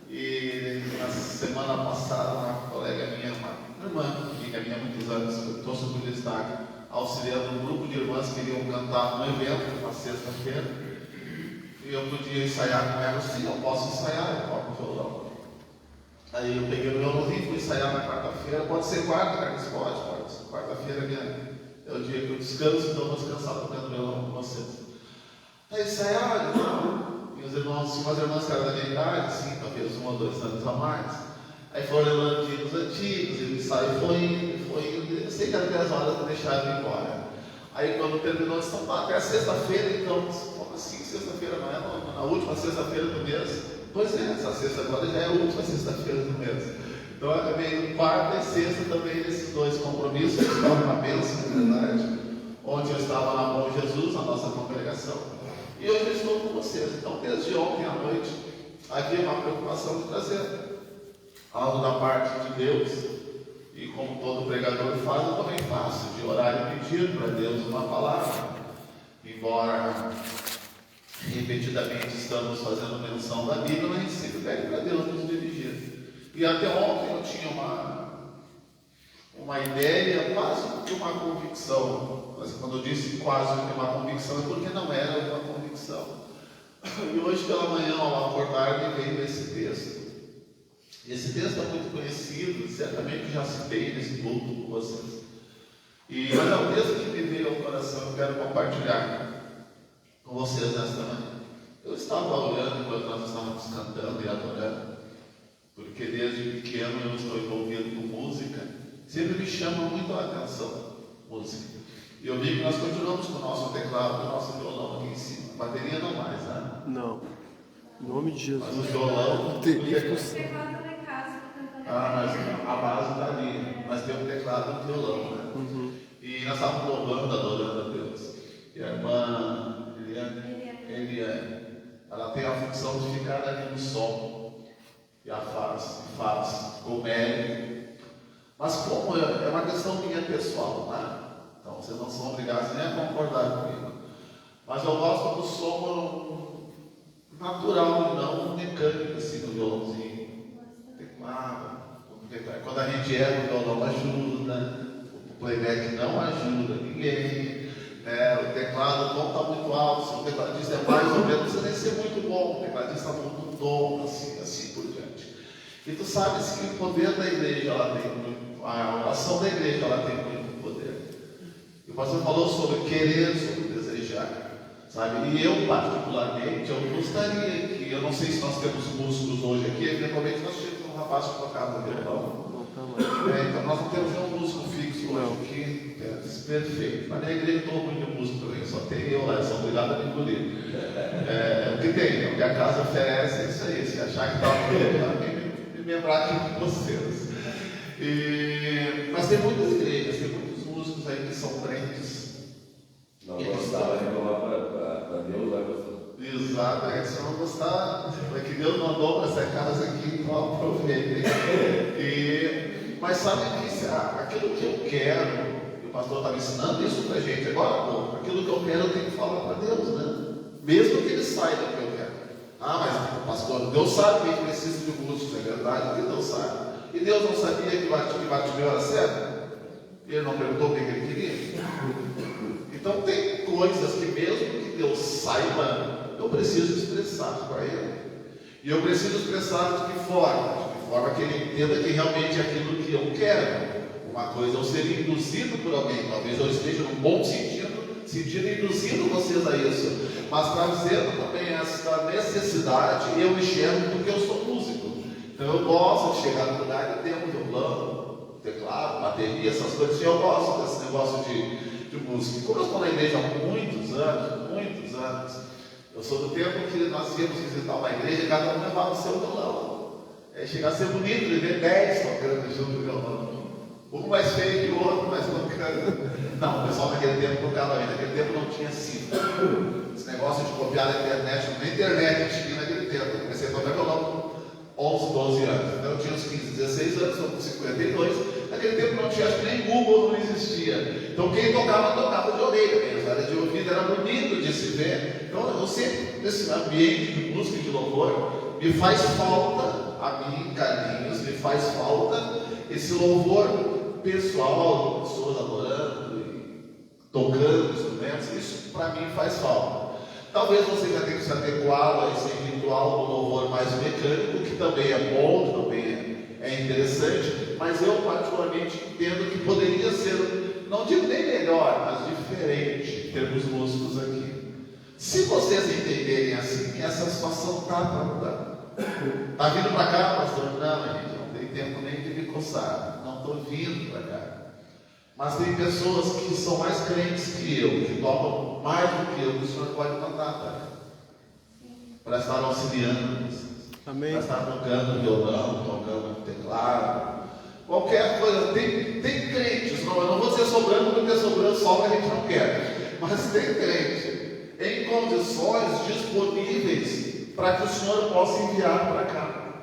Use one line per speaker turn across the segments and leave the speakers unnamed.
E na semana passada, uma colega minha, uma irmã, amiga minha há muitos anos, eu trouxe por destaque, auxiliando um grupo de irmãs que iriam cantar no evento, na sexta-feira, e eu podia ensaiar com ela. Sim, eu posso ensaiar, eu toco violão. Aí eu peguei o violãozinho, fui ensaiar na quarta-feira. Pode ser quarta, Carlos? Pode ser. Quarta-feira é o dia que eu descanso, então eu vou descansar tocando violão com vocês. Aí ensaiar, meus irmãos, tinha umas irmãs que eram da minha idade, assim, talvez 1 ou 2 anos a mais. Aí foram lembrando de os antigos, e o ensaio foi indo, eu sei que até as horas me deixaram ir embora. Aí quando terminou, eles disseram, até a sexta-feira, então, como assim sexta-feira? Não é na última sexta-feira do mês? Pois é, essa sexta agora já é a última sexta-feira do mês. Então eu acabei indo quarta e sexta também nesses 2 compromissos, que estavam na bênção, na verdade, onde eu estava na Bom Jesus, na nossa congregação. E hoje eu estou com vocês. Então, desde ontem à noite, havia uma preocupação de trazer algo da parte de Deus. E como todo pregador faz, eu também faço, de orar e pedir para Deus uma palavra. Embora repetidamente estamos fazendo menção da Bíblia, mas a gente sempre pede para Deus nos dirigir. E até ontem eu tinha uma ideia, quase que uma convicção. Mas quando eu disse quase que uma convicção, é porque não era uma convicção. E hoje pela manhã, ao acordar, me veio esse texto. Esse texto é muito conhecido, certamente já citei nesse culto com vocês. Mas é um texto que me veio ao coração, eu quero compartilhar com vocês nesta manhã. Eu estava orando enquanto nós estávamos cantando e adorando, porque desde pequeno eu estou envolvido com música. Sempre me chama muito a atenção música. E eu vi que nós continuamos com o nosso teclado, com o nosso violão aqui em cima. A bateria não mais, né?
Não. Em nome de Jesus.
Mas o violão... mas a base está ali. Mas tem um teclado e um violão, né?
Uhum.
E nós estávamos louvando, adorando a Deus. E a irmã Eliane, ela tem a função de ficar ali no som. E a faz com mérito. Mas como é uma questão minha pessoal, né? Então vocês não são obrigados nem a concordar comigo. Mas eu gosto do som natural, não mecânico, assim, do violãozinho. Teclado. Quando a gente erra, o violão ajuda. O playback não ajuda ninguém. O teclado, o tom está muito alto. Se o tecladista é mais ou menos, não precisa nem ser muito bom. O tecladista muda um tom, assim por diante. E tu sabes que o poder da igreja, ela tem muito, a oração da igreja, ela tem muito poder. E o pastor falou sobre querer, sobre desejar, sabe? E eu, particularmente, eu gostaria que, eu não sei se nós temos músicos hoje aqui, eventualmente nós tínhamos um rapaz que tocava violão. Então nós não temos nenhum músico fixo hoje aqui, perfeito. Mas na igreja estou muito músico também, só tem eu lá, sou obrigado a me engolir. O que tem, o que a casa oferece é isso aí, se achar que está me lembrar aqui com vocês. Mas tem muitas igrejas, tem muitos músicos aí que são crentes.
Não gostava de falar para Deus, vai gostar.
Exatamente, se não gostar, é que Deus mandou para essa casa aqui, então aproveitem. Mas sabe que aquilo que eu quero, e o pastor estava ensinando isso para a gente agora, pô, aquilo que eu quero eu tenho que falar para Deus, né? Mesmo que ele saiba o que eu quero. Mas pastor, Deus sabe que a gente precisa de músicos, é verdade, que Deus sabe. E Deus não sabia que Bartimeu era cego? E ele não perguntou o que ele queria? Então tem coisas que mesmo que Deus saiba, eu preciso expressar para ele. E eu preciso expressar de que forma? De que forma que ele entenda que realmente é aquilo que eu quero. Uma coisa, eu ser induzido por alguém, talvez eu esteja num bom sentido induzindo vocês a isso, mas trazendo também essa necessidade, eu enxergo porque eu sou músico. Então eu gosto de chegar no lugar e ter um violão, teclado, bateria, essas coisas, e eu gosto desse negócio de música. E como eu estou na igreja há muitos anos, eu sou do tempo que nós íamos visitar uma igreja e cada um levava o seu violão. Chega a ser bonito de ver 10 tocando junto do violão. Um mais feio que o outro, mas tocando. Não, o pessoal naquele tempo tocava ainda. Naquele tempo não tinha cinta. Esse negócio de copiar na internet, na internet tinha naquele tempo. Eu comecei a tocar violão com 11, 12 anos. Então eu tinha uns 15, 16 anos, estou com 52. Naquele tempo não tinha, acho que nem Google não existia. Então quem tocava de orelha mesmo. Era de ouvido, era bonito de se ver. Então eu sempre, nesse ambiente de música e de louvor, me faz falta, a mim, Carlinhos, me faz falta esse louvor pessoal, pessoas adorando e tocando instrumentos. Isso para mim faz falta. Talvez você já tenha que se adequar a esse ritual do louvor mais mecânico, que também é bom, também é interessante, mas eu particularmente entendo que poderia ser, não digo nem melhor, mas diferente em termos músicos aqui. Se vocês entenderem assim, essa situação está para mudar. Está vindo para cá, pastor? Não, gente, não tem tempo nem de me coçar. Não estou vindo para cá. Mas tem pessoas que são mais crentes que eu, que tocam mais do que eu, que o Senhor pode mandar para estar auxiliando,
Amém.
para estar tocando violão, tocando teclado, qualquer coisa. Tem crentes, eu não vou dizer sobrando, porque sobrando só que a gente não quer, mas tem crente em condições disponíveis para que o Senhor possa enviar para cá.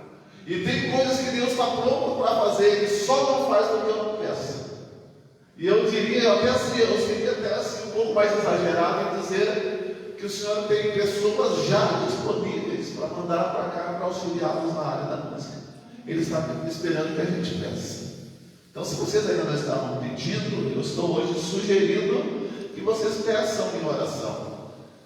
E tem coisas que Deus está pronto para fazer, Ele só não faz porque eu não peço. E eu diria até assim, eu seria até assim um pouco mais exagerado em dizer que o Senhor tem pessoas já disponíveis para mandar para cá, para auxiliá-los na área da música. Ele está esperando que a gente peça. Então, se vocês ainda não estavam pedindo, eu estou hoje sugerindo que vocês peçam em oração.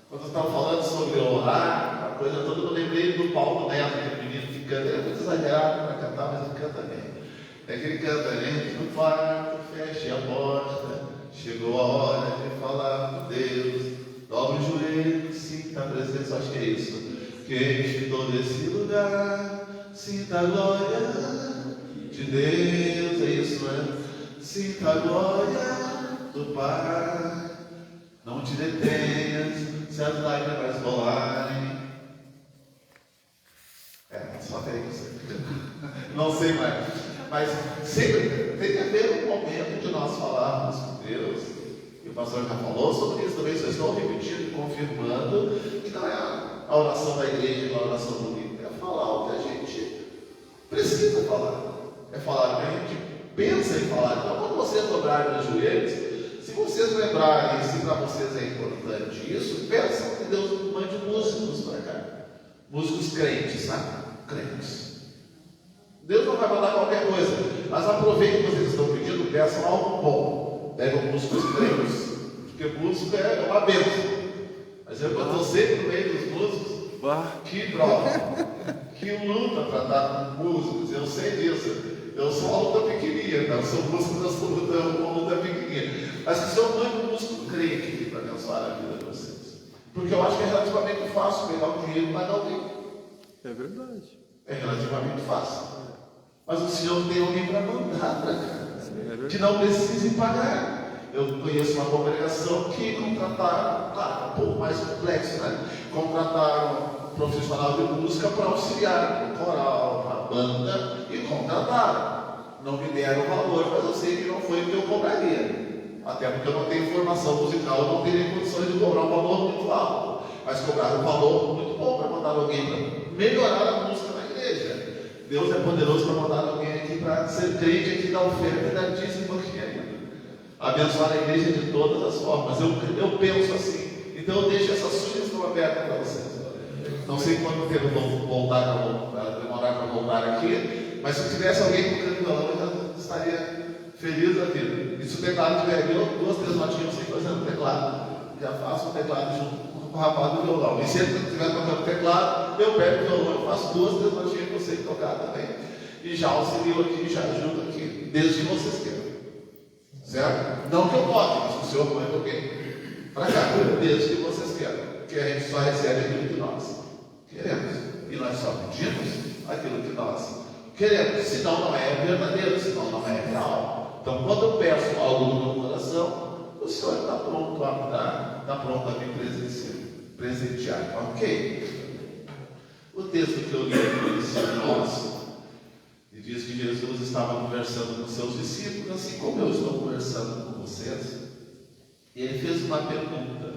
Quando eu estava falando sobre orar, a coisa toda, eu lembrei do Paulo Neto, aquele menino que canta. Ele é muito exagerado para cantar, mas ele canta bem. É que ele canta: entre no quarto, feche a porta, chegou a hora de falar com Deus, dobre o joelho, sinta a presença. Acho que é isso. Que enche todo esse lugar, sinta a glória de Deus. É isso, né? Sinta a glória do Pai. Não te detenhas, se as lágrimas rolarem. Só tem isso. Não sei mais. Mas sempre tem que haver um momento de nós falarmos com Deus. E o pastor já falou sobre isso também. Vocês estão repetindo e confirmando que não é a oração da igreja, a oração bonita. É falar o que a gente precisa falar. É falar o que a gente pensa em falar. Então, quando vocês dobrarem os joelhos, se vocês lembrarem, se para vocês é importante isso, peçam que Deus mande músicos para cá. Músicos crentes, sabe? Crentes. Deus não vai mandar qualquer coisa, mas aproveitem que vocês estão pedindo, peçam algo bom. Pegam músicos crentes, porque música é uma bênção. Mas eu estou sempre no meio dos músicos. Que droga, que luta para estar com músicos, eu sei disso. Eu sou uma luta pequenininha, tá? Eu sou músico, nós estamos lutando uma luta pequenininha. Mas que o Senhor mande um músico crente aqui para abençoar a vida de vocês. Porque eu acho que é relativamente fácil pegar o dinheiro para dar alguém.
É verdade.
É relativamente fácil. Mas o Senhor tem alguém para mandar para cá, que não precise pagar. Eu conheço uma congregação que contrataram, claro, um pouco mais complexo, né? Contrataram um profissional de música para auxiliar o coral, a banda, e contrataram. Não me deram o valor, mas eu sei que não foi o que eu cobraria. Até porque eu não tenho formação musical, eu não teria condições de cobrar um valor muito alto. Mas cobraram um valor muito bom para mandar alguém para melhorar a música na igreja. Deus é poderoso para mandar alguém aqui para ser crente aqui da oferta e da dízimo aqui ainda. Abençoar a igreja de todas as formas. Eu penso assim. Então eu deixo essa sugestão aberta para vocês. Não sei quanto tempo vão voltar para demorar para voltar aqui, mas se tivesse alguém tocando violão, eu já estaria feliz da vida. E se o teclado tiver aqui, 2, 3 notinhas sem fazer no teclado, já faço o teclado junto com o rapaz do violão. E se ele estiver tocando teclado, eu pego o violão, eu faço 2, 3 notinhas que eu sei tocar também. E já auxilio aqui, já ajudo aqui, desde que vocês queiram. Certo? Não que eu toque, mas que o Senhor mande alguém para cá, desde que vocês queiram. Porque a gente só recebe aquilo que nós queremos. E nós só pedimos aquilo que nós queremos. Senão não é verdadeiro, senão não é real. Então, quando eu peço algo no meu coração, o Senhor está pronto a me dar, está pronto a me presentear. Ok? O texto que eu li aqui esse nosso, e diz que Jesus estava conversando com seus discípulos, assim como eu estou conversando com vocês. E ele fez uma pergunta: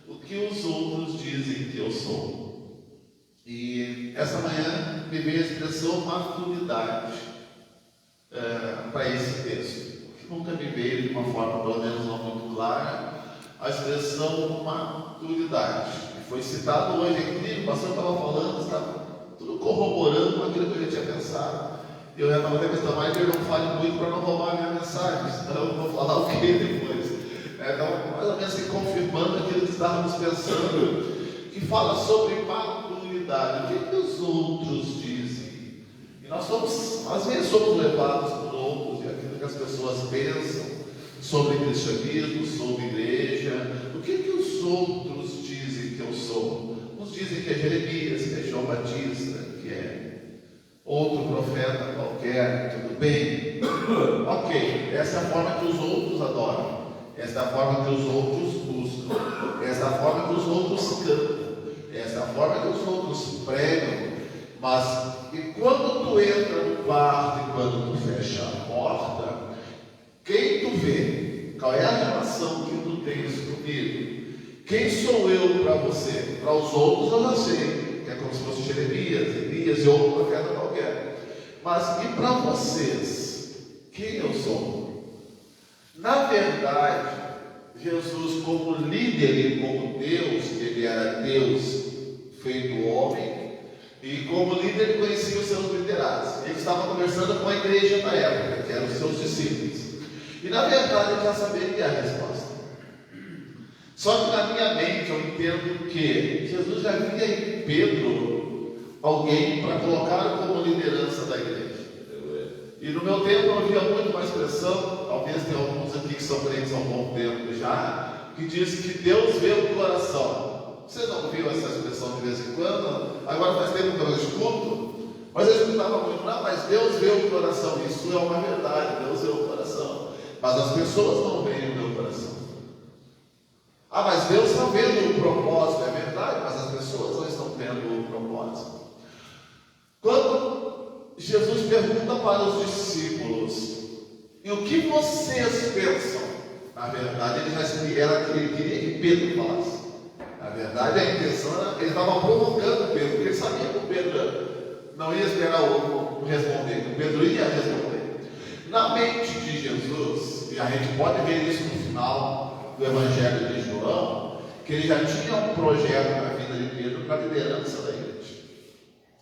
o que os outros dizem que eu sou? E essa manhã me veio a expressão maturidade para esse texto, que nunca me veio de uma forma, pelo menos não muito clara, a expressão maturidade. E foi citado hoje aqui, o pastor estava falando, estava tudo corroborando com aquilo que eu já tinha pensado. Eu já estava até pensando, mas eu não fale muito para não roubar a minha mensagem, senão eu vou falar o que depois? Então, mais ou menos assim, confirmando aquilo que estávamos pensando, que fala sobre maturidade. O que os outros dizem? E nós às vezes somos levados por outros e aquilo que as pessoas pensam sobre cristianismo, sobre igreja. O que os outros dizem que eu sou? Uns dizem que é Jeremias, que é João Batista, que é outro profeta qualquer, tudo bem? Ok, essa é a forma que os outros adoram, essa é a forma que os outros buscam, essa é a forma que os outros cantam, essa é a forma que os outros pregam. Mas e quando tu entra no quarto e quando tu fecha a porta, quem tu vê? Qual é a relação que tu tens comigo? Quem sou eu para você? Para os outros eu já sei, que é como se fosse Jeremias, Elias e outro profeta qualquer. Mas e para vocês? Quem eu sou? Na verdade, Jesus, como líder e como Deus, ele era Deus feito homem, e como líder ele conhecia os seus liderados. Ele estava conversando com a igreja na época, que eram os seus discípulos. E na verdade ele já saberia a resposta. Só que na minha mente eu entendo que Jesus já via em Pedro alguém para colocar como liderança da igreja. E no meu tempo eu havia muito mais pressão, talvez tenha alguns aqui que são crentes há um bom tempo já, que diz que Deus vê o coração. Vocês não ouviram essa expressão de vez em quando? Agora faz tempo que eu não escuto, mas eu escutava muito, não, mas Deus vê o coração. Isso é uma verdade, Deus vê o coração. Mas as pessoas não veem o meu coração. Ah, mas Deus está vendo o propósito, é verdade, mas as pessoas não estão vendo o propósito. Quando Jesus pergunta para os discípulos, e o que vocês pensam? Na verdade, ele queria que Pedro falasse. Na verdade, a intenção era, ele estava provocando Pedro, porque ele sabia que o Pedro não ia esperar o responder, que o Pedro ia responder. Na mente de Jesus, e a gente pode ver isso no final do Evangelho de João, que ele já tinha um projeto na vida de Pedro para a liderança da igreja.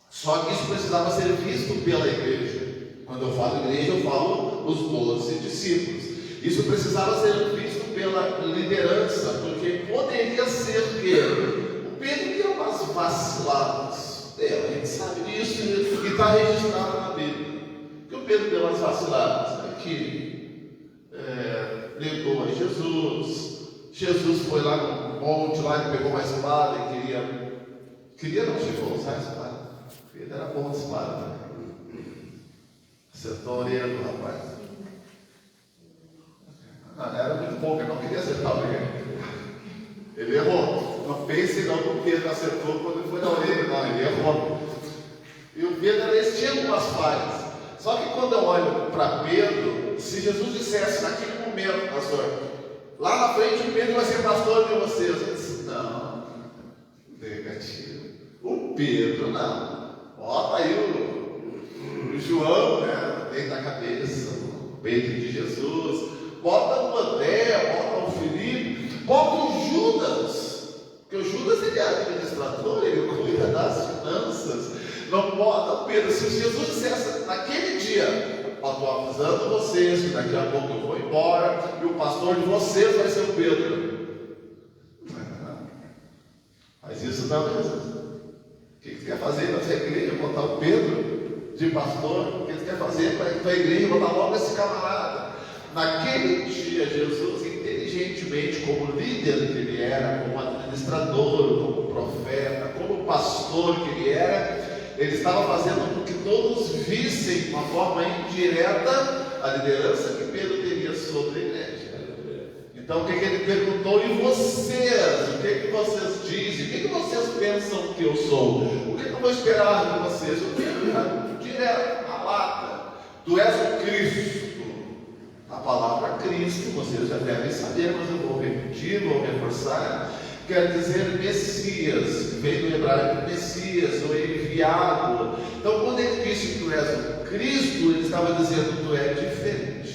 Só que isso precisava ser visto pela igreja. Quando eu falo igreja, eu falo os 12 discípulos. Isso precisava ser visto pela liderança, porque poderia ser que o Pedro deu umas vaciladas. A gente sabe disso e está registrado na Bíblia. Que o Pedro deu umas vaciladas, né? Que negou a Jesus. Jesus foi lá no monte, lá ele pegou uma espada e queria não chegou a usar a espada. Ele era bom de espada, né? Acertou a orelha do rapaz. Não, era muito pouco, ele não queria acertar a orelha. Ele errou. Não pense não que o Pedro acertou quando ele foi na orelha, não, ele errou. E o Pedro, ele tinha algumas falhas. Só que quando eu olho para Pedro, se Jesus dissesse naquele momento, pastor, lá na frente o Pedro vai ser pastor de vocês. Eu disse, não, negativo. O Pedro não. Bota aí o João, né? Dentro da cabeça, o peito de Jesus. Bota o André, bota o Felipe, bota o Judas. Porque o Judas ele é administrador, ele cuida das finanças. Não bota o Pedro. Se Jesus dissesse naquele dia, estou avisando vocês que daqui a pouco eu vou embora e o pastor de vocês vai ser o Pedro. Mas isso não é Jesus. O que você quer fazer na sua igreja? Botar o Pedro de pastor? O que você quer fazer para a tua igreja? Botar logo esse camarada. Naquele dia, Jesus, inteligentemente, como líder que ele era, como administrador, como profeta, como pastor que ele era, ele estava fazendo com que todos vissem de uma forma indireta a liderança que Pedro teria sobre a igreja. Então o que ele perguntou? E vocês? O que vocês dizem? O que vocês pensam que eu sou? O que eu vou esperar de vocês? O que direto, a lata. Tu és o Cristo. A palavra Cristo, vocês já devem saber, mas eu vou repetir, vou reforçar. Quer dizer Messias, veio do hebraico Messias, o enviado. Então quando ele disse que tu és o Cristo, ele estava dizendo que tu é diferente.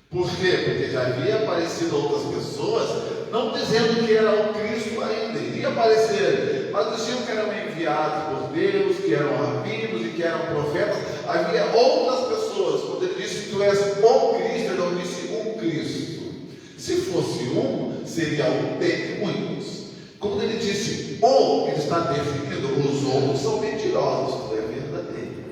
Por quê? Porque já havia aparecido outras pessoas, não dizendo que era o Cristo ainda. Iria aparecer mas diziam que eram enviados por Deus, que eram rabinos e que eram profetas. Havia outras pessoas. Quando ele disse que tu és o Cristo, ele não disse um Cristo. Se fosse um, seria um dentre muitos. Quando ele disse o, ele está definindo, os outros são mentirosos, tu é verdadeiro.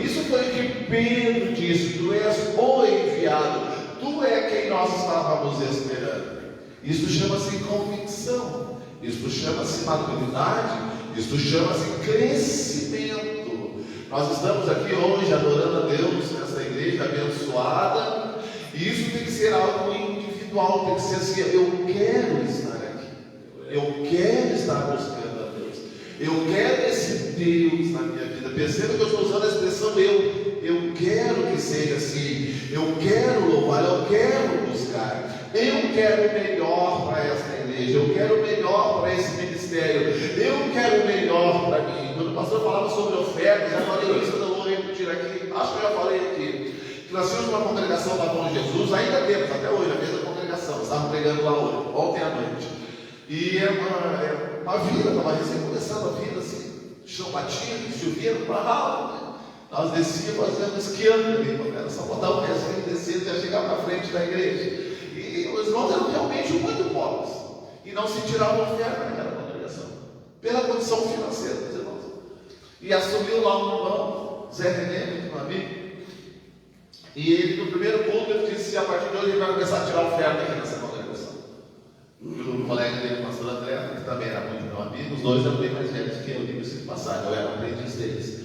Isso foi o que Pedro disse: tu és o enviado, tu é quem nós estávamos esperando. Isso chama-se convicção, isso chama-se maturidade, isso chama-se crescimento. Nós estamos aqui hoje adorando a Deus nessa igreja abençoada, e isso tem que ser algo individual, tem que ser assim: eu quero estar aqui, eu quero estar buscando a Deus, eu quero esse Deus na minha vida. Perceba que eu estou usando a expressão eu quero que seja assim, eu quero louvar, eu quero buscar. Eu quero o melhor para esta igreja, eu quero o melhor para esse ministério, eu quero o melhor para mim. Quando o pastor falava sobre ofertas, já falei isso, eu vou repetir aqui, acho que eu já falei aqui, que nós tínhamos uma congregação da Bom Jesus, ainda temos, até hoje, a mesma congregação, estavam pregando lá hoje, ontem à noite. E é uma vida, estava recém começando a vida assim, chão batido, chovendo para ralo, né? Nós descíamos fazendo esquiando ali, era só botar o pezinho e descer e já chegar para frente da igreja. E os irmãos eram realmente muito pobres e não se tiravam oferta naquela congregação, pela condição financeira dos irmãos. E assumiu lá um irmão, Zé René, meu amigo, e ele no primeiro culto ele disse: a partir de hoje ele vai começar a tirar oferta aqui nessa congregação. E o colega dele, o pastor André, que também era muito meu amigo, os dois eram bem mais velhos que eu, digo-se de passagem, eu era um aprendiz deles.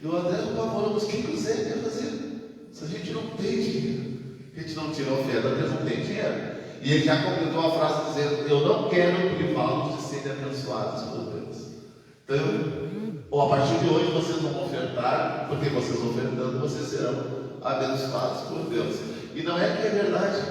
E o André falou: o que o Zé quer fazer? Se a gente não tem dinheiro, a gente não tira oferta, porque não tem dinheiro. E ele já completou a frase dizendo: eu não quero privá-los de serem abençoados por Deus. Então, ou a partir de hoje vocês vão ofertar, porque vocês ofertando, vocês serão abençoados por Deus. E não é que é verdade,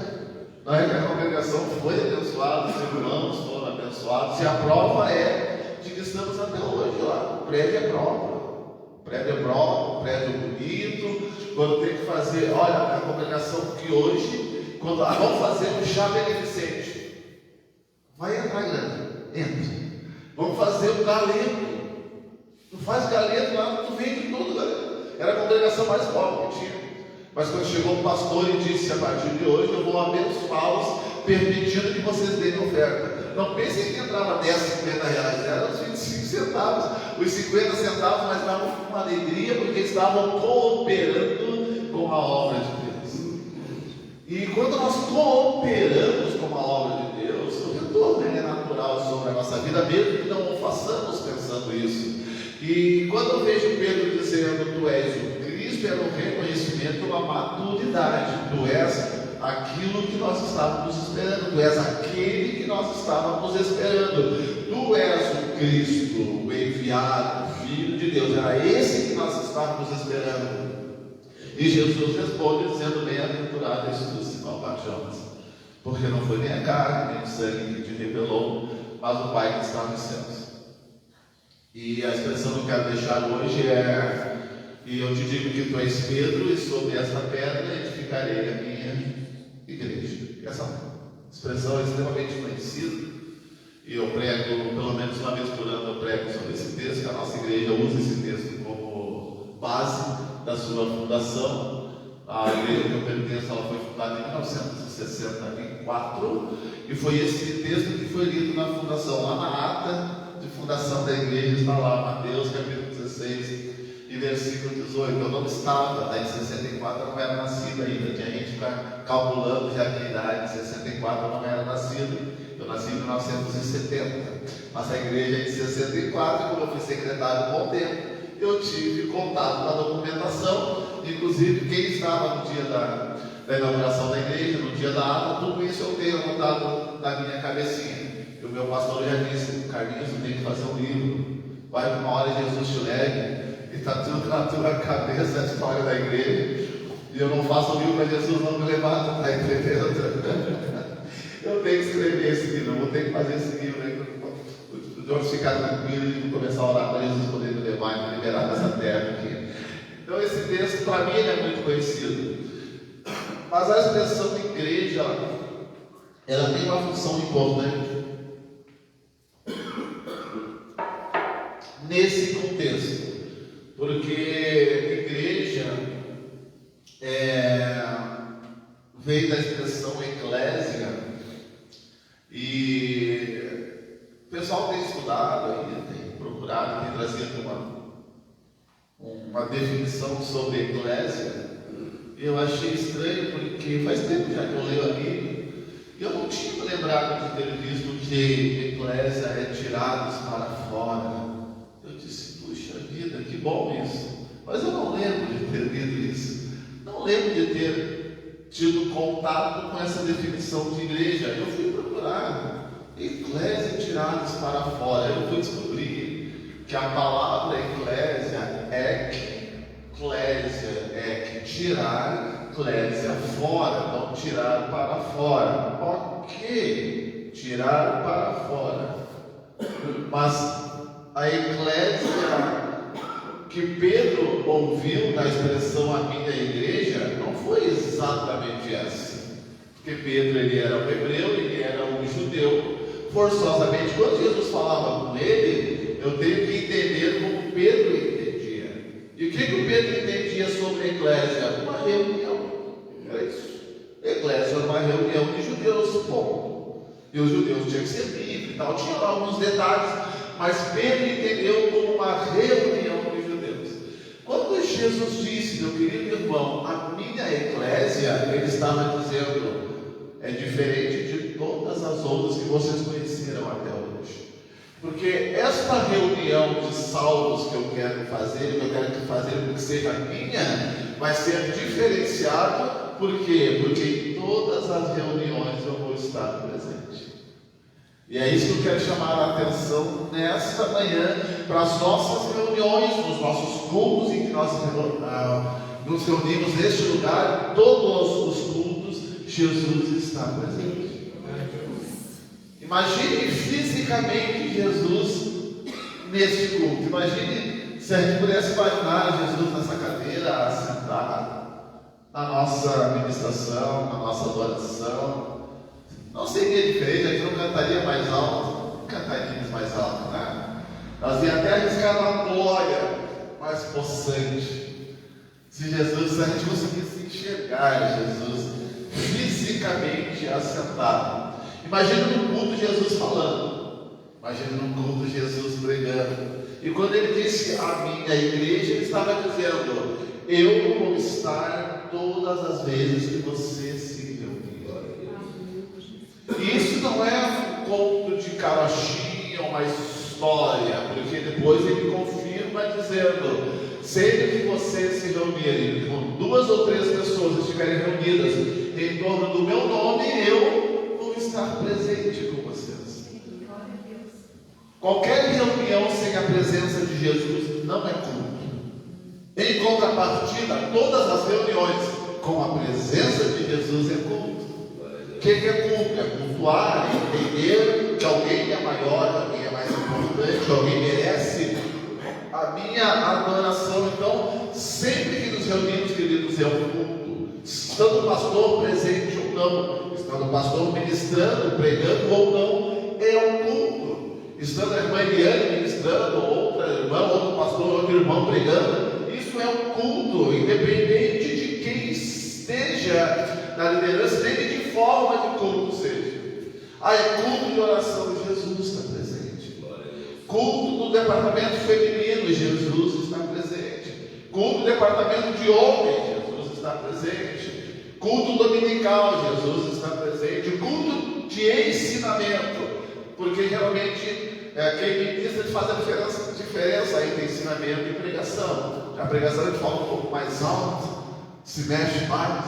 não é que a congregação foi abençoada, os irmãos foram abençoados, e a prova é de que estamos até hoje lá. O prédio é próprio. O prédio é próprio, o prédio é bonito. Quando tem que fazer, olha, a congregação que hoje, quando vamos fazer um chá beneficente, vai entrar grande, entra. Vamos fazer um galeto. Tu faz galeto lá, tu vende tudo, galera. Era a congregação mais pobre que tinha. Mas quando chegou o pastor e disse: a partir de hoje eu vou abençoá-los, permitindo que vocês deem oferta. Não pensem que entrava 10, 50 reais, eram os 25 centavos, os 50 centavos, mas davam uma alegria, porque estavam cooperando com a obra de Deus. E quando nós cooperamos com a obra de Deus, o retorno é natural sobre a nossa vida, mesmo que não o façamos pensando isso. E quando eu vejo Pedro dizendo: tu és o Cristo, era um reconhecimento, uma maturidade. Tu és aquilo que nós estávamos esperando, tu és aquele que nós estávamos esperando, tu és o Cristo, o enviado, o Filho de Deus, era esse que nós estávamos esperando. E Jesus responde dizendo: bem-aventurado és tu, Simão Bar-Jonas, porque não foi nem a carne nem o sangue que te revelou, mas o Pai que está nos céus. E a expressão que eu quero deixar hoje é: e eu te digo que tu és Pedro, e sobre esta pedra edificarei a minha igreja. Essa expressão é extremamente conhecida, e eu prego, pelo menos uma vez por ano, eu prego sobre esse texto, que a nossa igreja usa esse texto como base da sua fundação. A igreja que eu pertenço, ela foi fundada em 1964, e foi esse texto que foi lido na fundação, lá na ata de fundação da igreja, está lá, Mateus capítulo 16 e versículo 18. Eu não estava, em 64 eu não era nascido ainda, tinha gente calculando já que a idade, em 64 eu não era nascido, eu nasci em 1970, mas a igreja é de 64, e como eu fui secretário um bom tempo, eu tive contato com a documentação, inclusive quem estava no dia da inauguração da igreja, no dia da ata, tudo isso eu tenho anotado na minha cabecinha. E o meu pastor já disse: Carlinhos, você tem que fazer um livro, vai para uma hora Jesus te leve, e está tudo na tua cabeça a história da igreja, e eu não faço o livro para Jesus não me levar, tu está entendendo? Eu tenho que escrever esse livro, eu vou ter que fazer esse livro, né? O Deus ficar tranquilo e começar a orar para Jesus poder me levar e me liberar dessa terra aqui. Então esse texto para mim é muito conhecido, mas a expressão de igreja, ela tem uma função importante. nesse contexto, porque igreja veio da expressão eclésia, e o pessoal tem estudado aí, tem procurado, tem trazido uma definição sobre eclésia. Eu achei estranho porque faz tempo já que eu leio a Bíblia e eu não tinha lembrado de ter visto que eclésia é tirados para fora. Eu disse, puxa vida, que bom isso. Mas eu não lembro de ter lido isso. Não lembro de ter tido contato com essa definição de igreja. Eu fui procurar eclésia tirados para fora. Eu fui descobrir que a palavra eclésia tirar, clésia fora, não tirar para fora. Ok, tirar para fora. Mas a eclésia que Pedro ouviu na expressão a minha igreja não foi exatamente essa. Porque Pedro ele era um hebreu, ele era um judeu. Forçosamente, quando Jesus falava com ele, eu tenho que entender como Pedro entendia. E o que o Pedro entendia sobre a eclésia? Uma reunião. Era isso. Eclésia era uma reunião de judeus, ponto. E os judeus tinham que ser livres e tal. Tinha lá alguns detalhes, mas Pedro entendeu como uma reunião de judeus. Quando Jesus disse, meu querido irmão, a minha eclésia, ele estava dizendo, é diferente de todas as outras que vocês conheceram até hoje. Porque esta reunião de salvos que eu quero fazer, que eu quero fazer que seja minha, vai ser diferenciado. Por quê? Porque em todas as reuniões eu vou estar presente. E é isso que eu quero chamar a atenção nesta manhã, para as nossas reuniões, nos nossos cultos em que nós nos reunimos neste lugar, todos os cultos, Jesus está presente. Imagine fisicamente Jesus neste culto. Imagine se a gente pudesse imaginar Jesus nessa cadeira, sentado, na nossa ministração, na nossa adoração. Não seria diferente, a gente não cantaria mais alto, cantaríamos mais alto, né? Nós íamos até arriscar uma glória mais possante. Se a gente conseguisse enxergar Jesus fisicamente assentado. Imagina no culto Jesus falando. Imagina no culto Jesus pregando. E quando ele disse a minha igreja, ele estava dizendo, eu vou estar todas as vezes que você se reunir. E isso não é um conto de carochinha, uma história, porque depois ele confirma dizendo, sempre que vocês se reunirem, com 2 ou 3 pessoas estiverem reunidas em torno do meu nome, eu vou estar presente com vocês. Qualquer reunião sem a presença de Jesus não é culto. Em contrapartida, todas as reuniões com a presença de Jesus é culto. O que é culto? É cultuar, é entender que alguém é maior, que alguém é mais importante, que alguém merece a minha adoração. Então, sempre que nos reunimos, queridos, é um culto. Estando o pastor presente ou não, estando o pastor ministrando, pregando ou não, é um culto. Estando a irmã Eliane ministrando, outra irmã, outro pastor, outro irmão pregando, isso é um culto, independente de quem esteja na liderança, nem de que forma de culto seja. É culto de oração, Jesus está presente. Culto do departamento feminino, Jesus está presente. Culto do departamento de homens, Jesus está presente. Culto dominical, Jesus está presente. Culto de ensinamento, porque realmente quem ministra faz a diferença entre ensinamento e pregação. A pregação a gente fala um pouco mais alto, se mexe mais,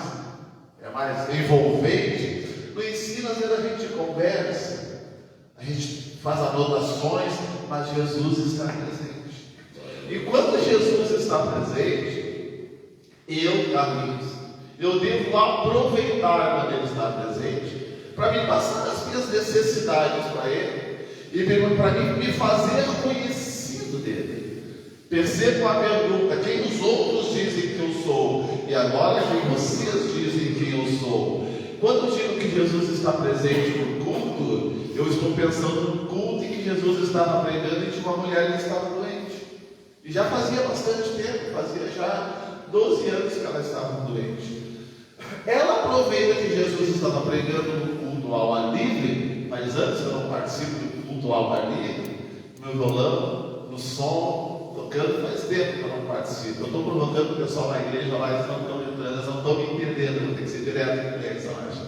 é mais envolvente. No ensino, às vezes a gente conversa, a gente faz anotações, mas Jesus está presente. E quando Jesus está presente, amigos, eu devo aproveitar quando Ele está presente, para me passar as minhas necessidades para Ele, e para me fazer conhecido dele. Percebam a pergunta: quem os outros dizem que eu sou? E agora quem vocês dizem que eu sou? Quando eu digo que Jesus está presente no culto, eu estou pensando no culto em que Jesus estava pregando e tinha uma mulher que estava doente. E já fazia bastante tempo, fazia já 12 anos que ela estava doente. Ela aproveita que Jesus estava pregando no culto ao ar livre, mas antes eu não participo do culto ao ar livre, no meu violão, no som, tocando faz tempo que eu não participo. Eu estou provocando o pessoal na igreja lá, eles não estão entrando, eles não estão me entendendo, vou ter que ser direto com eles, eu acho.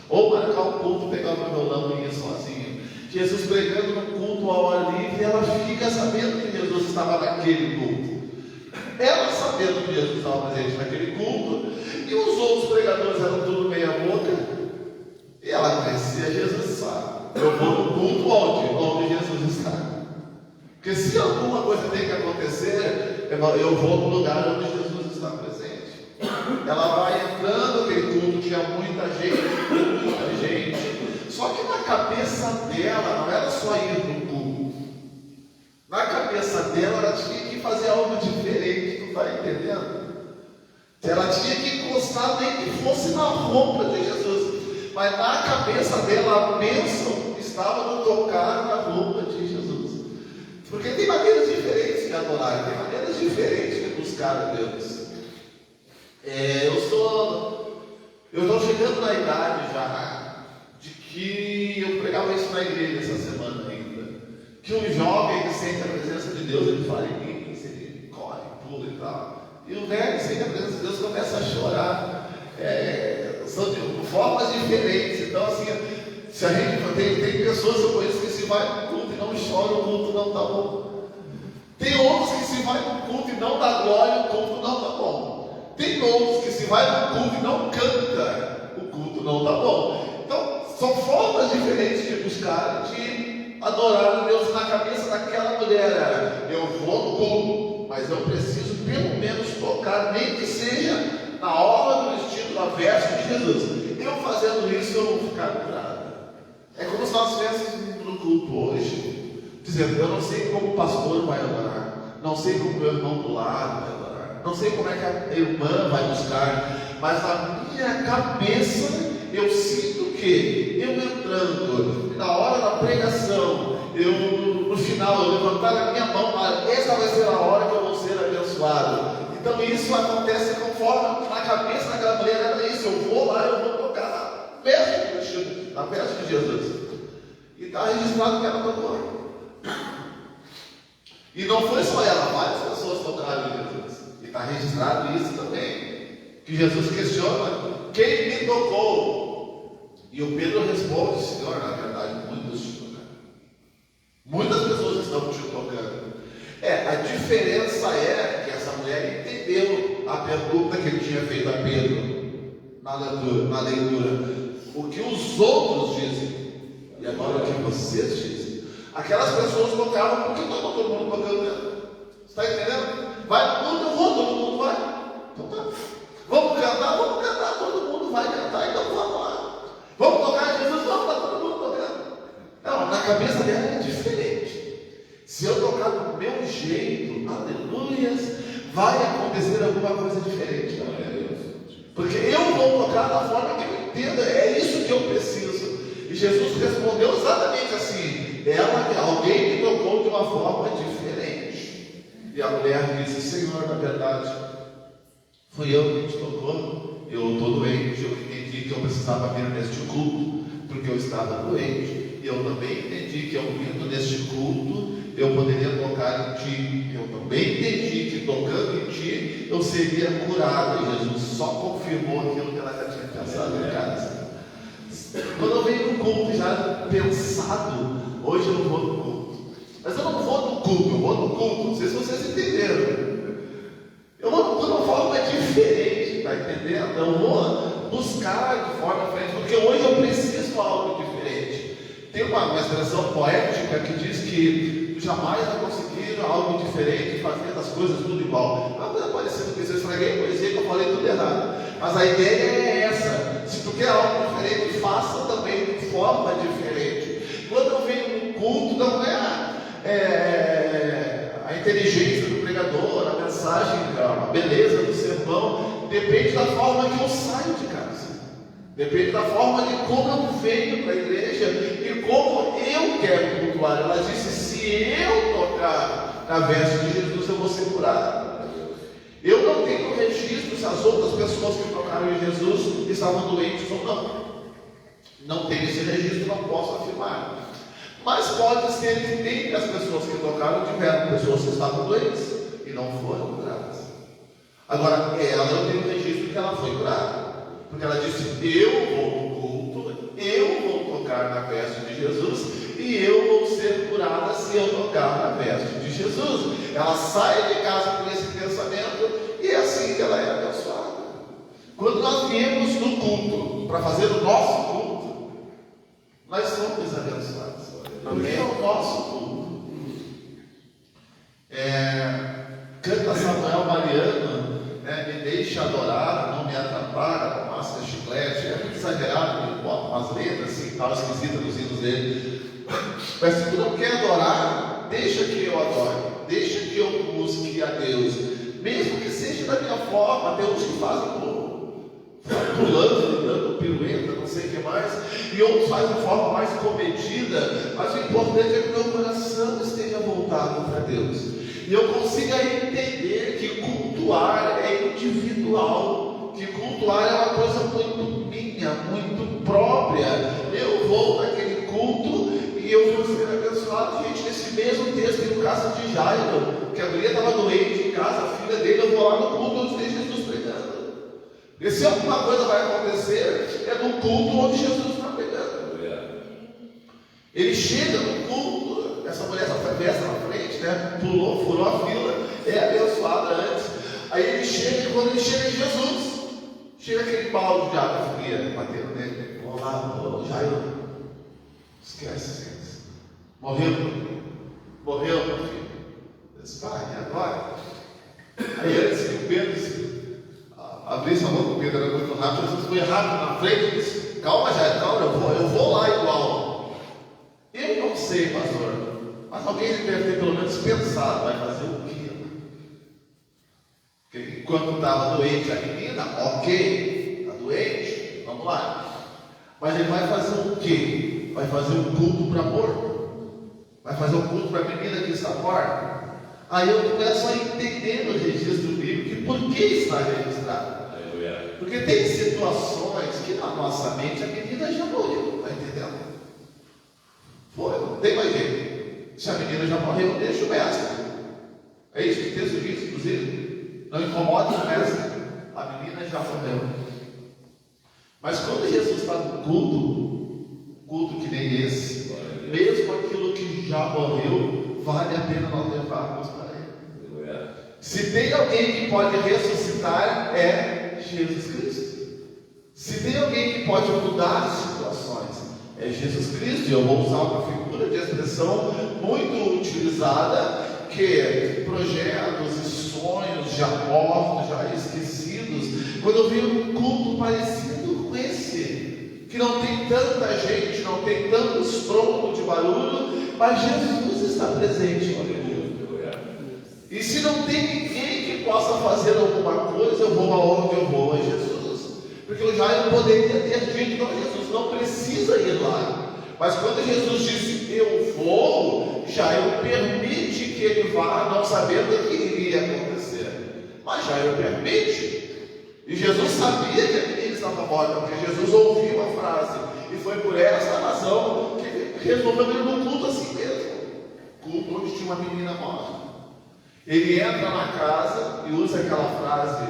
Ou marcar um culto, pegar o meu violão e ir sozinho. Jesus pregando no culto ao ar livre, e ela fica sabendo que Jesus estava naquele culto. Ela sabendo que Jesus estava presente naquele culto, e os outros pregadores eram tudo meia boca, e ela conhecia Jesus, sabe? Eu vou no culto onde Jesus está. Porque se alguma coisa tem que acontecer, eu vou no lugar onde Jesus está presente. Ela vai entrando, aquele culto tinha muita gente. Só que na cabeça dela não era só ir no culto. Na cabeça dela, ela tinha que fazer algo diferente, tu está entendendo? Ela tinha que encostar, nem que fosse na roupa de Jesus. Mas na cabeça dela, a bênção estava no tocar na roupa de Jesus. Porque tem maneiras diferentes de adorar, tem maneiras diferentes de buscar a Deus. Eu estou chegando na idade já de que eu pregava isso na igreja essa semana ainda. Que um jovem que sente a presença de Deus, ele fala em mim, ele corre, pula e tal. E o velho que sente a presença de Deus começa a chorar. São de formas diferentes. Então, assim, se a gente tem pessoas que eu conheço que se vai no culto e não chora, o culto não está bom. Tem outros que se vai no culto e não dá glória, o culto não está bom. Tem outros que se vai no culto e não canta, o culto não está bom. Então, são formas diferentes de buscar, de adorar a Deus. Na cabeça daquela mulher era: eu vou no culto, mas eu preciso pelo menos tocar, nem que seja na orla do vestido, na veste de Jesus. Eu fazendo isso, eu vou ficar curado. É como se nós estivéssemos no culto hoje, dizendo: eu não sei como o pastor vai adorar, não sei como o meu irmão do lado vai adorar, não sei como é que a irmã vai buscar, mas na minha cabeça eu sinto que eu entrando, na hora da pregação, no final, eu levantar a minha mão, essa vai ser a hora que eu vou ser abençoado. Então isso acontece conforme na cabeça daquela mulher era isso: eu vou lá, eu vou tocar na festa de Jesus. E está registrado que ela tocou. E não foi só ela, várias pessoas tocaram em Jesus. E está registrado isso também, que Jesus questiona: quem me tocou? E o Pedro responde: Senhor, na verdade, muitos te tocaram. Muitas pessoas estão te tocando. A diferença é que essa mulher entendeu a pergunta que ele tinha feito a Pedro na leitura. O que os outros dizem, e agora o que vocês dizem. Aquelas pessoas tocavam porque não estava todo mundo tocando mesmo. Você está entendendo? Vai no mundo, eu vou, todo mundo vai. Então tá. Vamos cantar, todo mundo vai cantar, então vamos lá. Vamos tocar Jesus, vamos lá, todo mundo tocando. Não, na cabeça dela é diferente. Se eu tocar do meu jeito, aleluias, vai acontecer alguma coisa diferente. Porque eu vou tocar da forma que eu entendo, é isso que eu preciso. E Jesus respondeu exatamente assim: alguém me tocou de uma forma diferente. E a mulher disse: Senhor, na verdade, fui eu que te tocou. Eu estou doente, eu entendi que eu precisava vir neste culto, porque eu estava doente. E eu também entendi que eu vindo neste culto, eu poderia tocar em ti. Eu também entendi que tocando em ti, eu seria curado. E Jesus só confirmou aquilo que ela já tinha pensado em casa. Quando eu venho no culto já pensado, hoje eu vou no culto. Mas eu não vou no culto, eu vou no culto. Não sei se vocês entenderam. Eu vou no culto de uma forma diferente, está entendendo? Eu vou buscar de forma diferente, porque hoje eu preciso de algo diferente. Tem uma expressão poética que diz que jamais vai conseguir algo diferente, fazer as coisas tudo igual. É uma coisa parecida com isso. Eu estraguei a poesia que eu falei tudo errado. Mas a ideia é essa: se tu quer algo diferente, faça também de forma diferente. Quando eu venho no culto, não é a inteligência do pregador, a mensagem, a beleza do sermão, depende da forma que eu saio de casa. Depende da forma de como eu venho para a igreja e como eu quero cultuar. Ela disse: se eu tocar na veste de Jesus eu vou ser curado. Eu não tenho registro se as outras pessoas que tocaram em Jesus estavam doentes ou não. Não tenho esse registro, não posso afirmar. Mas pode ser que dentre as pessoas que tocaram tiveram pessoas que estavam doentes e não foram curadas. Agora, ela, eu tenho registro que ela foi curada, porque ela disse: eu vou no culto, eu vou tocar na veste de Jesus e eu vou ser curada se eu tocar na veste de Jesus. Ela sai de casa com esse pensamento e é assim que ela é abençoada. Quando nós viemos no culto para fazer o nosso culto, nós somos abençoados. Porque é o nosso culto. Canta Samuel Mariano, me deixa adorar, não me atrapalha, com máscara, chiclete. É muito exagerado, ele bota umas letras assim, tal, esquisitas nos hinos dele. Mas se tu não quer adorar, deixa que eu adore, deixa que eu busque a Deus, mesmo que seja da minha forma. Tem uns que fazem pulando, dando pirueta, não sei o que mais, e outros fazem de forma mais comedida, mas o importante é que o meu coração esteja voltado para Deus, e eu consiga entender que cultuar é individual, que cultuar é uma coisa muito minha, muito própria. Eu vou naquele culto e eu vou ser abençoado. Gente, nesse mesmo texto tem o caso de Jairo, que a mulher estava doente em casa, a filha dele. Eu vou lá no culto onde tem Jesus pregando. E se alguma coisa vai acontecer, é no culto onde Jesus está pregando. Ele chega no culto, essa mulher só foi dessa na frente, pulou, furou a fila, é abençoada antes. Aí ele chega, e quando ele chega em Jesus, chega aquele balde de água fria batendo nele. Olá, Jairo, esquece, gente. Morreu, meu filho. Eu disse: pai, e agora? Aí antes que o Pedro abrisse a mão, com o Pedro era muito rápido, Jesus foi rápido na frente e disse: calma, Jairo, calma, eu vou lá igual. Eu não sei, pastor, mas alguém deve ter pelo menos pensado: vai fazer o quê? Porque enquanto estava doente a menina, ok, está doente, vamos lá. Mas ele vai fazer o quê? Vai fazer um culto para morto? Vai fazer um culto para a menina que está morta? Aí eu começo a entender no registro bíblico por que está registrado. Porque tem situações que na nossa mente a menina já morreu, está entendendo? Foi, não tem mais jeito. Se a menina já morreu, deixa o mestre. É isso que o texto diz, inclusive. Não incomode o mestre. A menina já morreu. Mas quando Jesus está no culto que nem esse, mesmo aquilo que já morreu, vale a pena nós levarmos para Ele. Se tem alguém que pode ressuscitar, é Jesus Cristo. Se tem alguém que pode mudar as situações, é Jesus Cristo. E eu vou usar uma figura de expressão muito utilizada, que projetos e sonhos já mortos, já esquecidos. Quando eu vi um culto parecido com esse, que não tem tanta gente, não tem tanto estrondo de barulho, mas Jesus está presente. E se não tem ninguém que possa fazer alguma coisa, eu vou aonde eu vou, é Jesus. Porque o Jairo poderia ter dito: não, Jesus não precisa ir lá. Mas quando Jesus disse: eu vou, Jairo permite que ele vá, não sabendo o que iria acontecer. Mas Jairo permite. E Jesus sabia que a menina estava morta, porque Jesus ouviu a frase. E foi por essa razão que ele resolveu ir num culto assim mesmo. Culto onde tinha uma menina morta. Ele entra na casa e usa aquela frase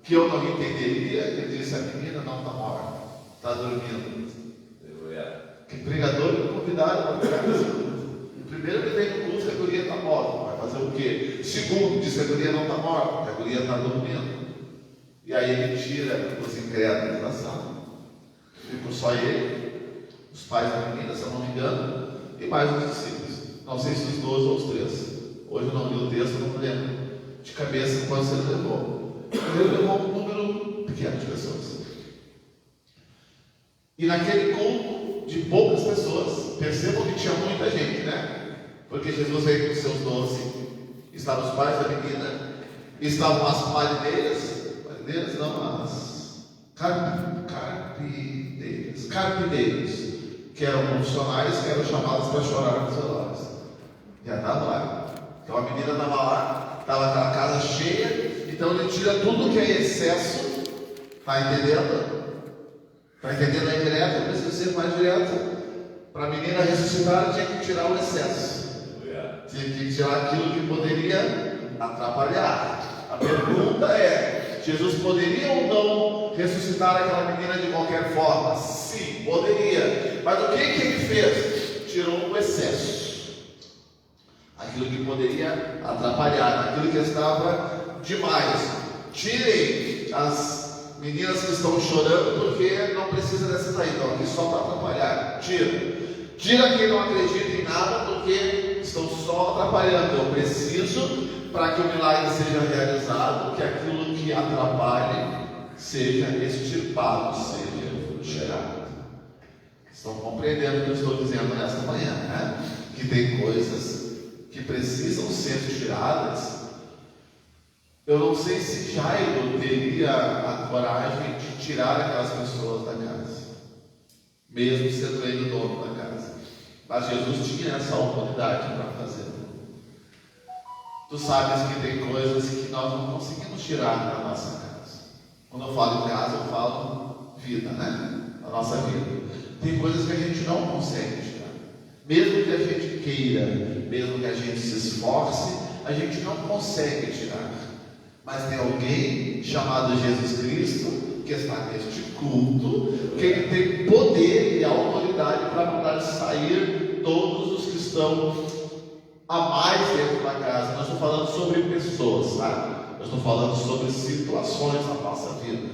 que eu não entenderia. Ele disse: a menina não está morta, está dormindo. Que pregador me convidaram para pregar nesse culto. Primeiro, ele vem no culto que a guria está morta. Vai fazer o quê? Segundo, diz que a guria não está morta, que a guria está dormindo. E aí ele tira os incrédulos da sala. Ficou só ele, os pais da menina, se eu não me engano, e mais os discípulos. Não sei se os 12 ou os 3. Hoje eu não li o texto, não me lembro de cabeça quantos ele levou. Ele levou um número pequeno de pessoas. E naquele culto de poucas pessoas, percebam que tinha muita gente, Porque Jesus veio com os seus 12. Estavam os pais da menina, estavam as marineiras não, as carpineiros, que eram funcionários que eram chamados para chorar nos velórios. Já estava lá. Então a menina estava lá, estava aquela casa cheia, então ele tira tudo que é excesso, está entendendo? Está entendendo aí direto? Precisa ser mais direto. Para a menina ressuscitar, tinha que tirar o excesso, tinha que tirar aquilo que poderia atrapalhar. A pergunta é: Jesus poderia ou não ressuscitar aquela menina de qualquer forma? Sim, poderia. Mas o que ele fez? Tirou o excesso, aquilo que poderia atrapalhar, aquilo que estava demais. Tirem as meninas que estão chorando, porque não precisa dessa saída, estão aqui só para atrapalhar. Tira quem não acredita em nada, porque estão só atrapalhando. Eu preciso, para que o milagre seja realizado, que aquilo que atrapalhe seja extirpado, seja tirado. Estão compreendendo o que eu estou dizendo nesta manhã, né? Que tem coisas que precisam ser tiradas. Eu não sei se Jairo teria a coragem de tirar aquelas pessoas da casa, mesmo sendo ele o dono da casa. Mas Jesus tinha essa oportunidade para fazer. Tu sabes que tem coisas que nós não conseguimos tirar da nossa casa. Quando eu falo em casa, eu falo vida, né? A nossa vida. Tem coisas que a gente não consegue tirar. Mesmo que a gente queira, mesmo que a gente se esforce, a gente não consegue tirar. Mas tem alguém chamado Jesus Cristo, que está neste culto, que ele tem poder e autoridade para mandar sair todos os que estão a mais dentro da casa. Nós estamos falando sobre pessoas, tá? Nós estamos falando sobre situações na nossa vida,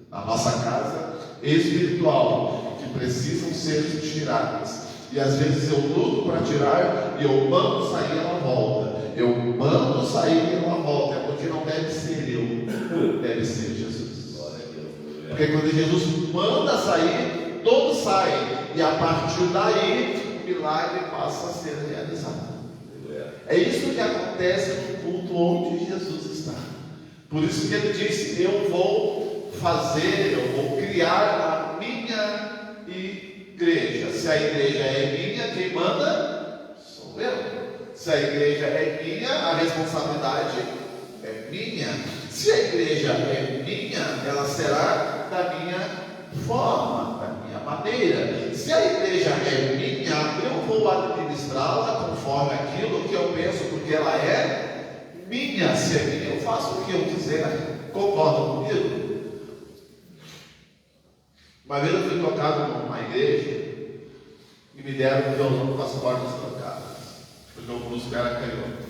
na nossa casa espiritual, que precisam ser tiradas. E às vezes eu luto para tirar e eu mando sair, ela volta. Eu mando sair e ela volta. É porque não deve ser eu, deve ser Jesus. Porque quando Jesus manda sair, todos saem. E a partir daí, o milagre passa a ser realizado. É isso que acontece no culto onde Jesus está. Por isso que ele disse: eu vou fazer, eu vou criar a minha igreja. Se a igreja é minha, quem manda sou eu. Se a igreja é minha, a responsabilidade é minha. Se a igreja é minha, ela será da minha forma, da minha maneira. Se a igreja é minha, eu vou administrá-la conforme aquilo que eu penso, porque ela é minha. Se é minha, eu faço o que eu quiser. Concordam comigo? Uma vez eu fui tocado numa igreja e me deram um violão com as cordas trocadas, porque o músico era canhoto.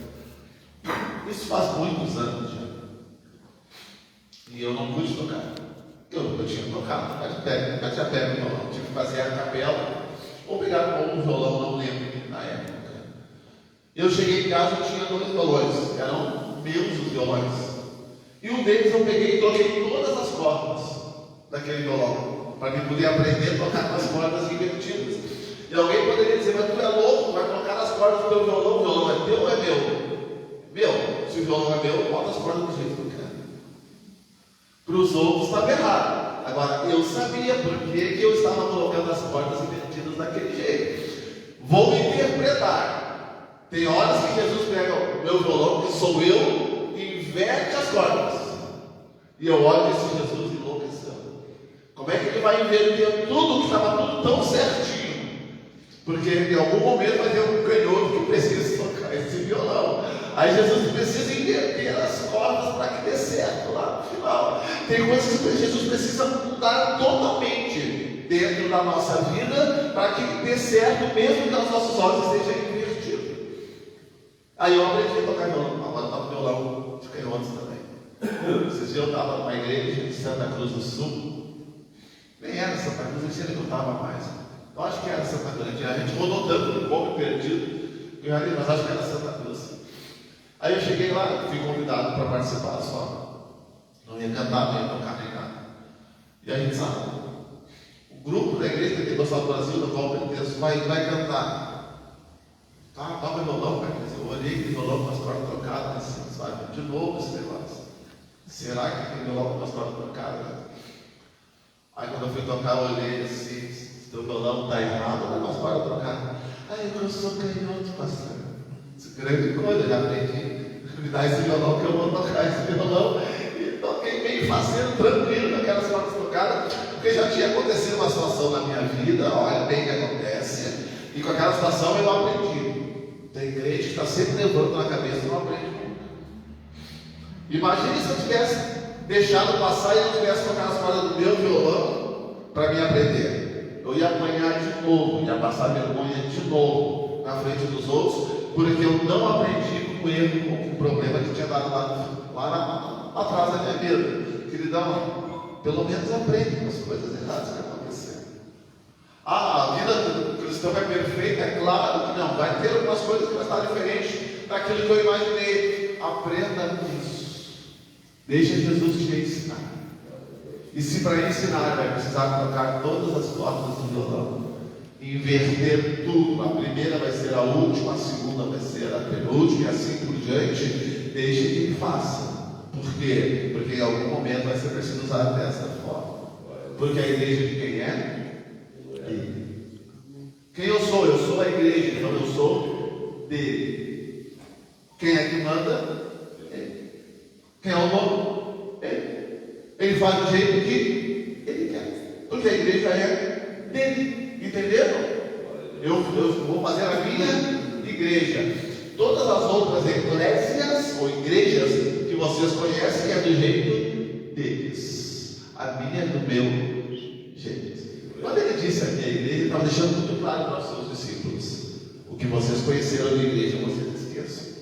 Isso faz muitos anos já. E eu não pude tocar. Eu nunca tinha tocado, nunca tinha pego o violão. Tive que fazer a capela, ou pegar um violão, não lembro na época. Eu cheguei em casa e tinha 2 violões, eram meus os violões. E um deles eu peguei e toquei todas as cordas daquele violão, para mim poder aprender a tocar com as cordas invertidas. E alguém poderia dizer: mas tu é louco, vai tocar as cordas do teu violão, o violão é teu ou é meu? Meu, se o violão é meu, bota as cordas do jeito que eu quero. Para os outros estava errado. Agora, eu sabia por que eu estava colocando as cordas invertidas daquele jeito. Vou interpretar. Tem horas que Jesus pega o meu violão, que sou eu, e inverte as cordas. E eu olho esse Jesus enlouqueceu. Como é que ele vai inverter tudo que estava tudo tão certinho? Porque em algum momento vai ter um canhoto que precisa tocar esse violão. Aí Jesus precisa inverter as cordas para que dê certo lá no final. Tem coisas que Jesus precisa mudar totalmente dentro da nossa vida para que dê certo, mesmo que os nossos olhos estejam invertidos. Aí eu aprendi a tocar violão. Agora toco violão de canhotos também. Esses dias eu estava numa igreja de Santa Cruz do Sul. Nem era Santa Cruz, eu sei que eu estava mais. Eu acho que era Santa Cruz. A gente rodou tanto um pouco perdido, mas acho que era Santa Cruz. Aí eu cheguei lá, fui convidado para participar só. Não ia cantar, não ia tocar nem nada. E a gente sabe, o grupo da igreja que gostar do Brasil, da qual o texto vai cantar. Tá, toca violão, cara. Eu olhei aquele violão com as cordas trocadas, assim, sabe? De novo esse negócio. Será que aquele violão com as cordas trocadas? Aí quando eu fui tocar, eu olhei assim: se teu violão está errado, vai com as cordas trocadas. Aí eu sou canhoto, pastor. Grande coisa, já aprendi. Me dá esse violão que eu vou tocar esse violão. E toquei bem faceiro, tranquilo, com aquelas cordas tocadas, porque já tinha acontecido uma situação na minha vida, olha bem o que acontece, e com aquela situação eu aprendi. Tem crente que está sempre levando na cabeça e não aprende nunca. Imagine se eu tivesse deixado passar e eu tivesse tocado as cordas do meu violão para me aprender. Eu ia apanhar de novo, ia passar vergonha de novo na frente dos outros, porque eu não aprendi com o erro, com o problema que tinha dado lá atrás da minha vida. Queridão, pelo menos aprende com as coisas erradas que aconteceram. A vida do cristão é perfeita? É claro que não. Vai ter algumas coisas que vai estar diferentes daquilo que eu imaginei. Aprenda com isso. Deixa Jesus te ensinar. E se para ensinar vai precisar tocar todas as cordas do violão, inverter tudo, a primeira vai ser a última, a segunda vai ser a penúltima e assim por diante, deixe que ele faça. Por quê? Porque em algum momento vai ser preciso usar dessa forma. Porque a igreja de quem é? Dele. Quem eu sou? Eu sou a igreja, então eu sou dele. Quem é que manda? Ele. Quem é o dono? Ele. Ele faz do jeito que ele quer. Porque a igreja é dele. Entenderam? Eu vou fazer a minha igreja. Todas as outras eclésias ou igrejas que vocês conhecem é do jeito deles. A minha é do meu jeito. Quando ele disse a minha igreja, ele estava deixando muito claro para os seus discípulos: o que vocês conheceram da igreja, vocês esqueçam.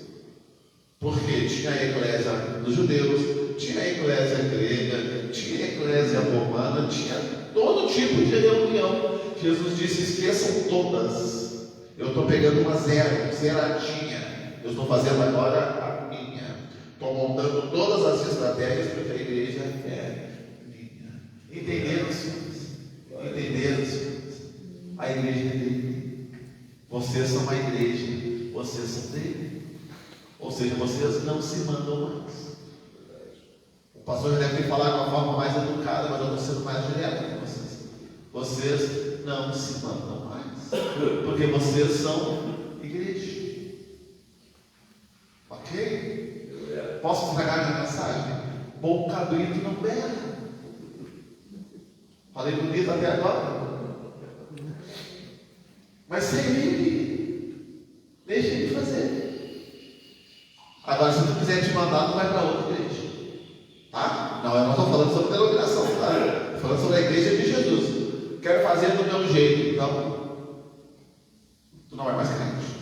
Porque tinha a eclésia dos judeus, tinha a eclésia grega, tinha a eclésia romana, tinha todo tipo de reunião. Jesus disse: esqueçam todas. Eu estou pegando uma zeradinha. Eu estou fazendo agora a minha. Estou montando todas as estratégias porque a igreja é minha. Entenderam, senhores? Entenderam, senhores? A igreja é dele. Vocês são a igreja. Vocês são dele. Ou seja, vocês não se mandam mais. O pastor já deve ter falado de uma forma mais educada, mas eu estou sendo mais direto com vocês. Vocês não se mandam mais. Porque vocês são igreja. Ok? Posso entregar minha mensagem? Bom cabrito não berra. Falei bonito até agora. Mas sem ele, deixa ele fazer. Agora, se tu quiser te mandar, tu vai para outra igreja. Tá? Não, eu não estou falando sobre denominação, tá? Estou falando sobre a igreja de Jesus. Quero fazer do meu jeito, então tu não é mais crente.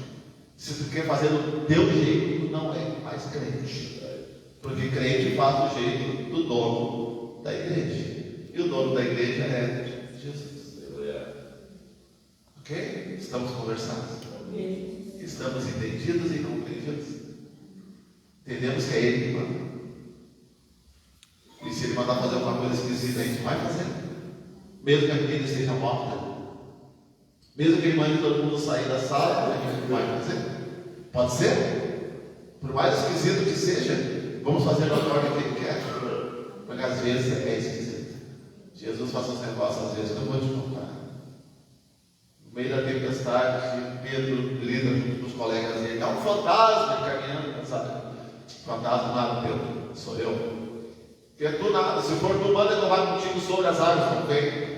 Se tu quer fazer do teu jeito, tu não é mais crente. Porque crente faz do jeito do dono da igreja. E o dono da igreja é Jesus. Ok? Estamos conversando. Estamos entendidos e compreendidos. Entendemos que é Ele que manda. E se Ele mandar fazer alguma coisa esquisita, a gente vai fazer. Mesmo que a menina esteja morta. Mesmo que Ele mande todo mundo sair da sala, a gente vai fazer. Pode ser? Por mais esquisito que seja, vamos fazer da forma que Ele quer. Porque às vezes é esquisito. Jesus faz uns negócios, às vezes, que eu vou te contar. No meio da tempestade, Pedro lida com os colegas dele. É um fantasma caminhando, sabe? Fantasma nada, Pedro, sou eu. Porque do nada, se for do manda que eu vá contigo sobre as águas, não vem.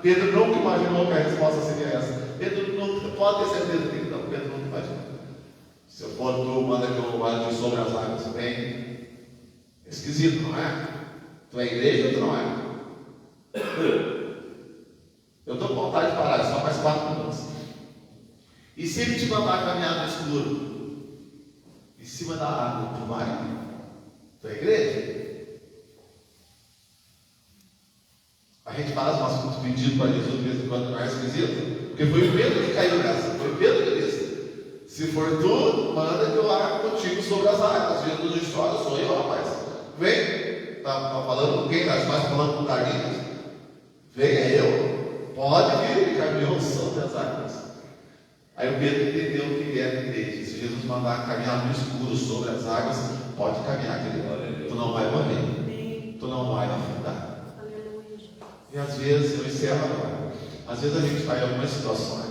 Pedro nunca imaginou que a resposta seria essa. Pedro não pode ter certeza que não, Pedro nunca imaginou. Se eu for tu, manda que eu vá contigo sobre as águas, vem. Esquisito, não é? Tu é igreja ou tu não é? Eu estou com vontade de parar, só mais 4 minutos. E se ele te mandar caminhar no escuro? Em cima da água, tu vai? Tu é igreja? A gente faz um assunto pedido para Jesus de vez em quando, não é esquisito? Porque foi o Pedro que caiu nessa. Foi o Pedro que disse: se for tu, manda que eu vá contigo sobre as águas. Jesus disse: olha, sou eu, rapaz. Vem. Está falando com quem? Está falando com o Carlinhos? Vem, é eu. Pode vir. Ele caminhou sobre as águas. Aí o Pedro entendeu o que é a igreja. Se Jesus mandar caminhar no escuro sobre as águas, pode caminhar, querido. Tu não vai morrer. Tu não vai afundar. E às vezes, eu encerro agora, às vezes a gente está em algumas situações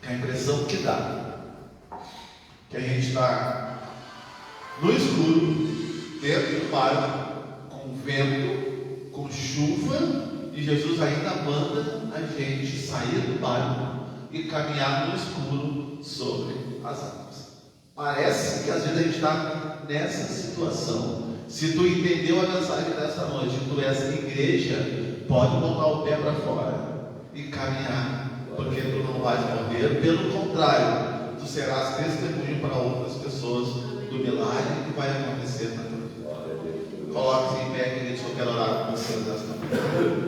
que a impressão que que a gente está no escuro, dentro do barco, com vento, com chuva, e Jesus ainda manda a gente sair do barco e caminhar no escuro sobre as águas. Parece que às vezes a gente está nessa situação. Se tu entendeu a mensagem dessa noite, tu és igreja, pode botar o pé para fora e caminhar, porque tu não vais morrer, pelo contrário, tu serás testemunho para outras pessoas do milagre que vai acontecer na tua vida. Coloque-se em pé, queridos, eu quero orar com vocês nesta noite.